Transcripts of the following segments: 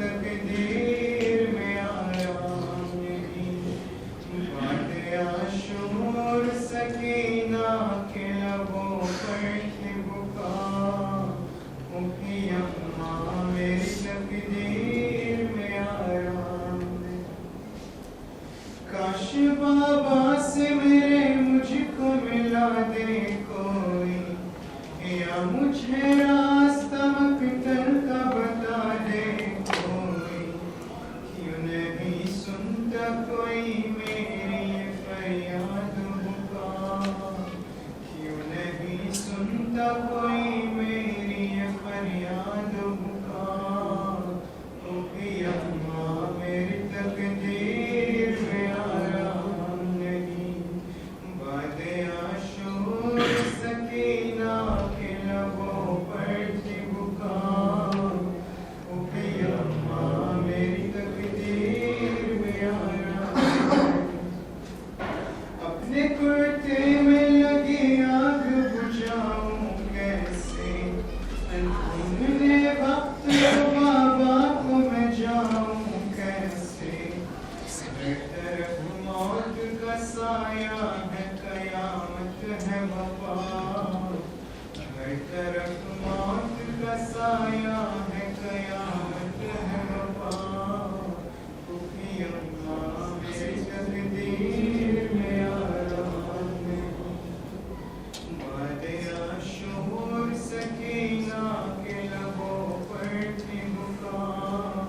तकदीर में आराम नहीं। बातें आशूर सकीना के लबों पर थी बुका, उनकी अम्मा मेरी तकदीर में आराम नहीं। काश बाबा से मेरे मुझको मिला दे कोई, या मुझे रास्ता मकतल का बता दे कोई। क्यों नहीं सुनता कोई मेरी ये फरियाद पुकार, क्यों नहीं सुनता कोई मेरी ये फरियाद पुकार। ओ अम्मा मेरी तकदीर में आराम नहीं। बातें आशूर सकीना के लबों पर थी बुकार, ओ अम्मा मेरी तकदीर में आराम नहीं। अपने कुर्ते में लगी आग बुझाऊं कैसे, अनहोने वक्त बाबा को मैं जाऊं कैसे। हर तरफ मौत का साया है कयामत है वफा, हर तरफ मौत का साया है कयामत है वफा। क्योंकि अम्मा मेरी तकदीर में आराम नहीं। बातें आशूर सकीना के लबों पर थी बुकार,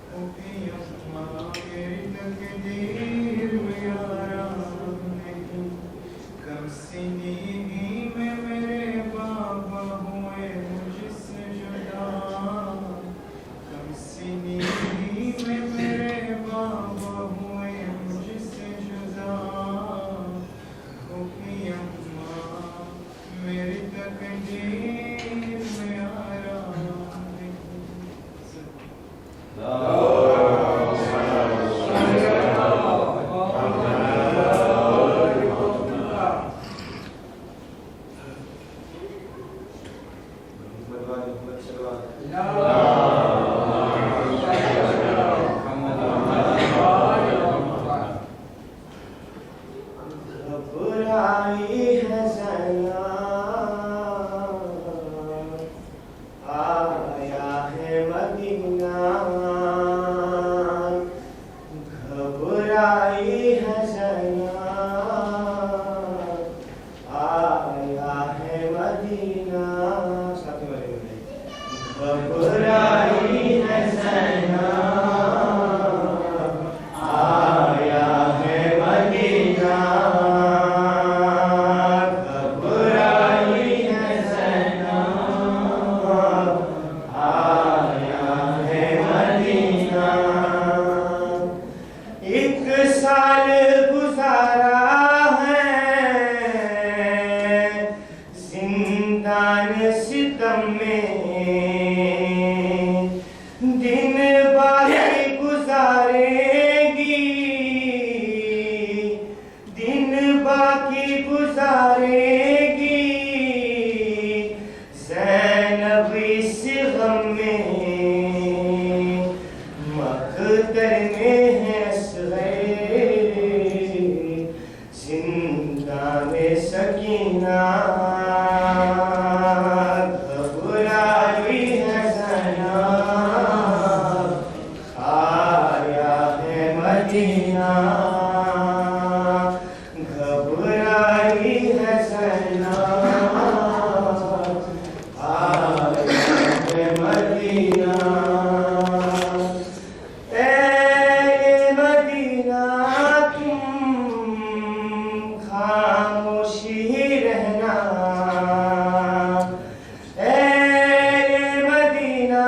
क्योंकि अम्मा मेरी तकदीर में आराम नहीं। कम सिनी में मेरे बाबा हुए मुझसे जुदा, कम सिनी में मेरे बाबा हुए मुझसे जुदा। क्योंकि अम्मा मेरी तकदीर में आराम नहीं। घबराई है ज़रा, आया है मदीना। घबराई है ज़रा, आया है मदीना। साथ में घबराई है ज़रा, आया है मदीना। एक साल गुजारा है जिंदान सितम में, दिन बाकी गुजारेगी, दिन बाकी गुजारेगी। ज़ैनब इस गम में मकदर में है जिंदा में सकीना। घबराई है ज़रा, आया है मदीना। घबराई है ज़रा, आया है मदीना। खामोशी रहना, मदीना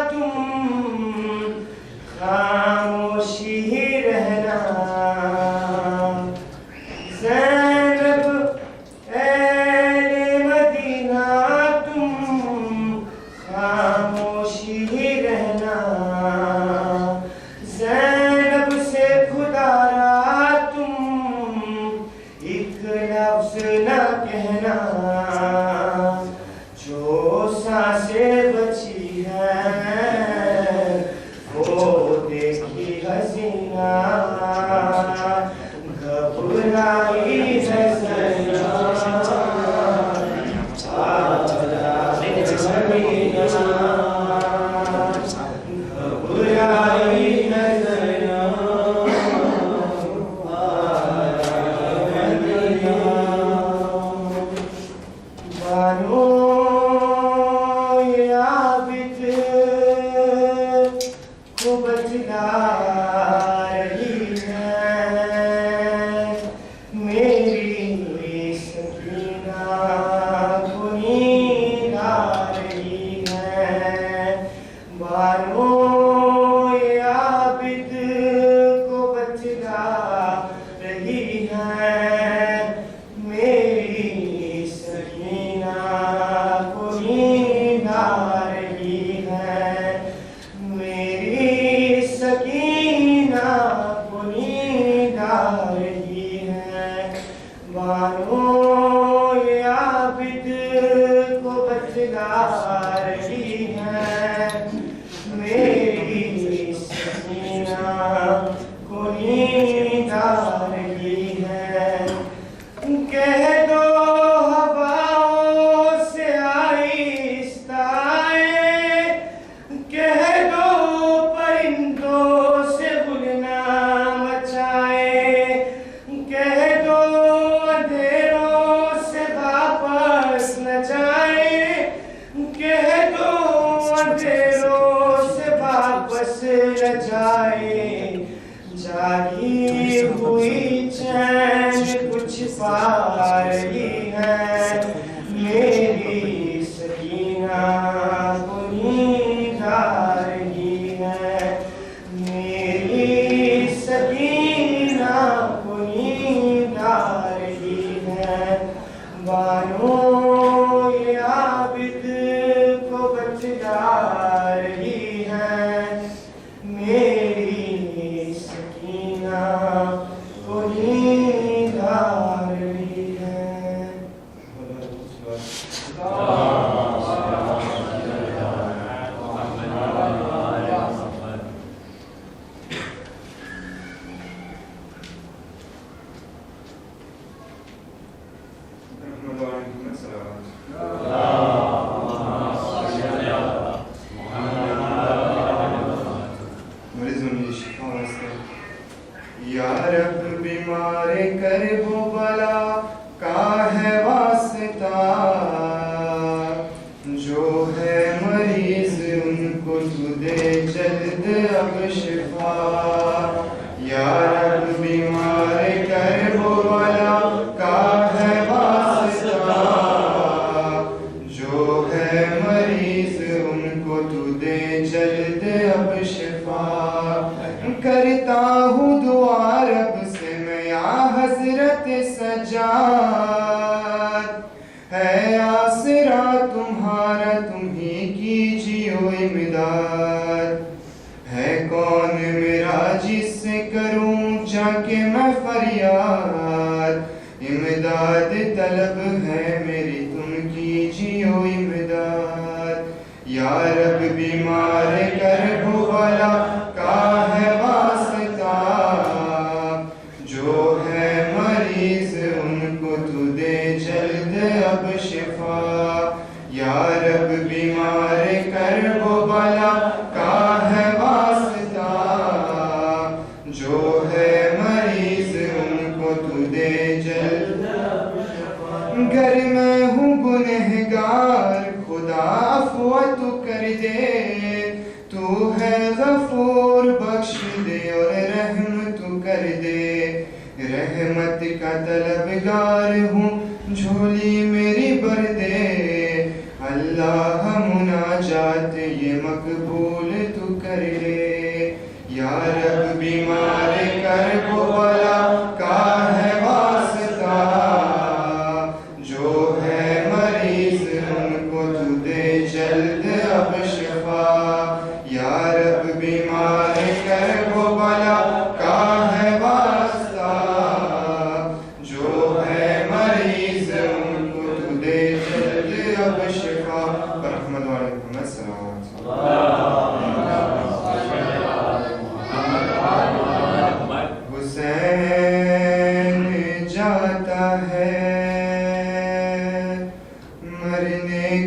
तुम खामोशी रहना। ज़ैनब मदीना तुम खामोशी रहना। ज़ैनब से खुदारा तुम एक लफ्ज़ न कहना। जो सांसें बची है घबराई है सजना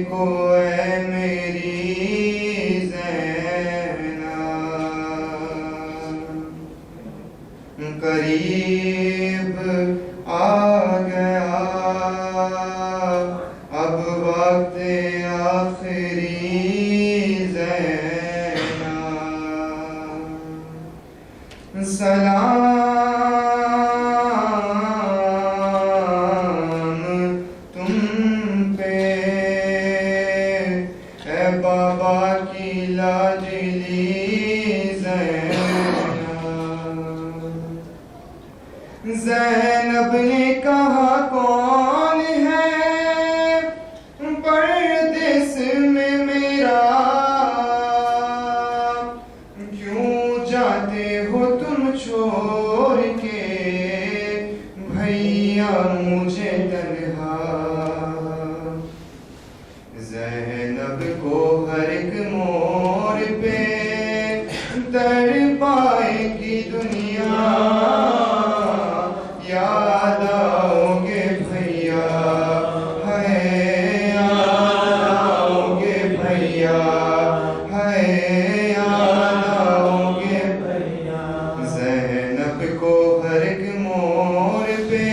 देखो ऐ मेरी ज़ैनब, करीब आ गया अब वक्त आखिरी ज़ैनब। सलाम तुम पे ऐ बाबा की लाडली ज़ैनब। ज़ैनब ने कहा कौन है परदेस में मेरा, क्यों जाते हो तुम छोड़ के भैया मुझे तन्हा। ज़ैनब को हर एक मोड़ पे तड़पाएगी दुनिया, याद आओगे भैया, है याद आओगे भैया, है याद आओगे भैया। ज़ैनब को हर एक मोड़ पे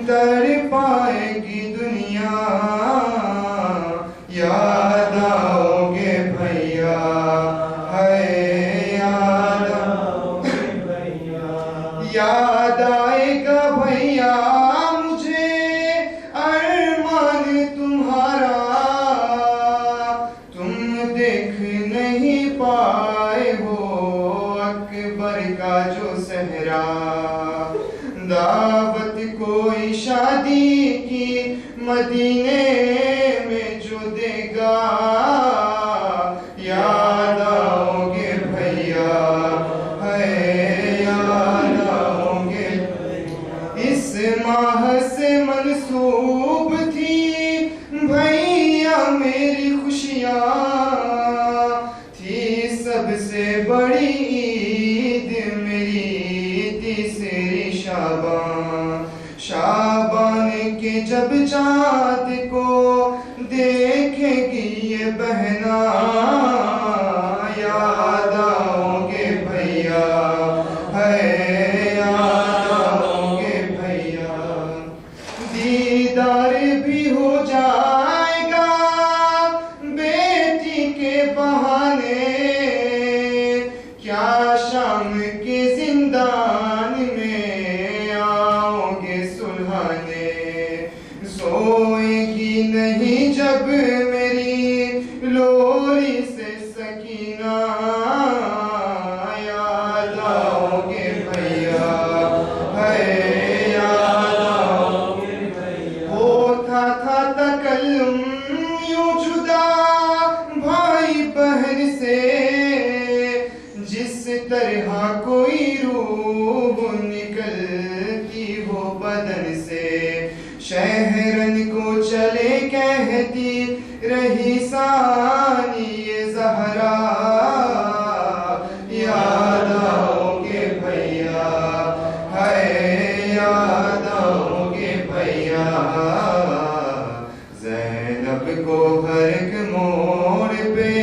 तड़पाएगी दुनिया, याद आओगे भैया, है याद आओगे भैया। याद आएगा भैया मुझे अरमान तुम्हारा, तुम देख नहीं पाए हो अकबर का जो सहरा। दावत कोई शादी की मदीने में जो देगा, याद आओगे भैया, है याद आओगे। इस माह से मंसूब थी भैया मेरी खुशियाँ, थी सबसे बड़ी ईद मेरी तीसरी शाबान। शाबान के जब चाँद को देखेगी ये बहना, याद आओगे भैया, है याद आओगे भैया। दीदार भी हो जाएगा बेटी के बहाने, क्या शाम के जिंदान में आओगे सुलहाने। सोएगी नहीं जब मेरी लोरी से सकीना, याद आओगे भैया, है याद आओगे भैया। होता था तकल्लुम यूं जुदा भाई बहन से, जिस तरह कोई रूह निकलती हो बदन से। शहरन को चले कहती रही सानी ये ज़हरा, याद आओगे भैया, है याद आओगे भैया। ज़ैनब को हर एक मोड़ पे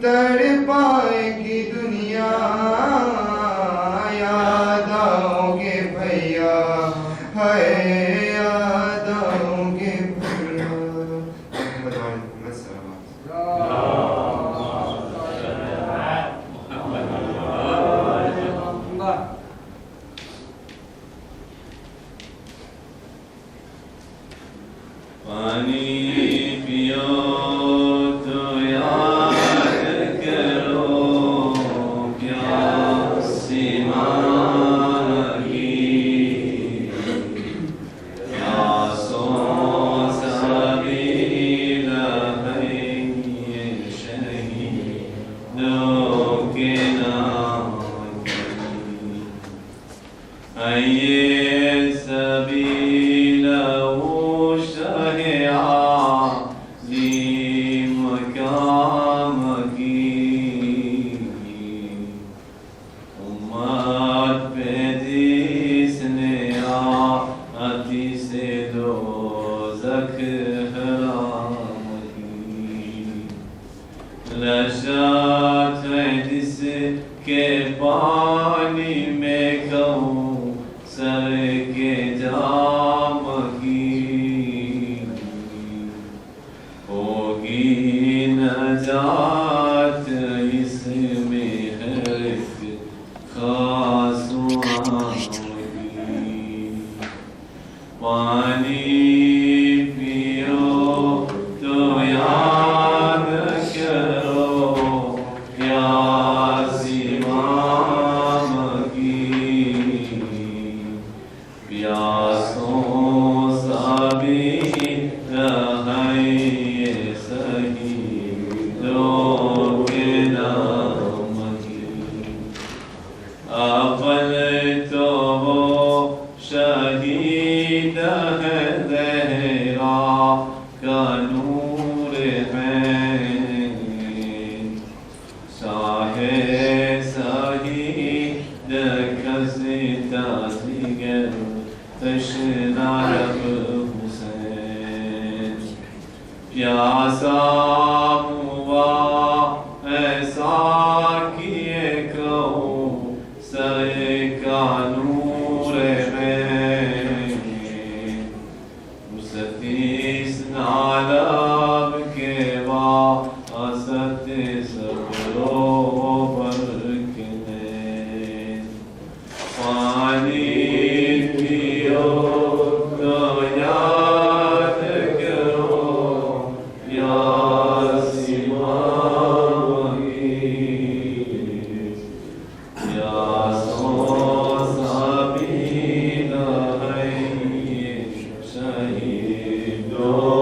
तड़पाएगी दुनिया, याद आओगे भैया, है याद आओगे भैया। पानी पियो तो याद करो प्यासी मांगी, प्यासों सभी लहरें रशत है जिसके पानी में कहूँ सर के जाम की होगी नजात इसमें है खास पानी पियो तो याद करो प्यास इमाम की प्यासों सभी रहे सही के नाम की अव्वल तो वो शहीद है ज़हरा का नूर है शाहे शहीद कसता जिगर तशना रब हुसैन प्यासा हुआ ऐसा किए कहो सरे का नूर है सतीस नालब के वासत सबरो बरकने पानी पियो तो याद करो प्यास इमाम की प्यासों सभी रहे शहीदों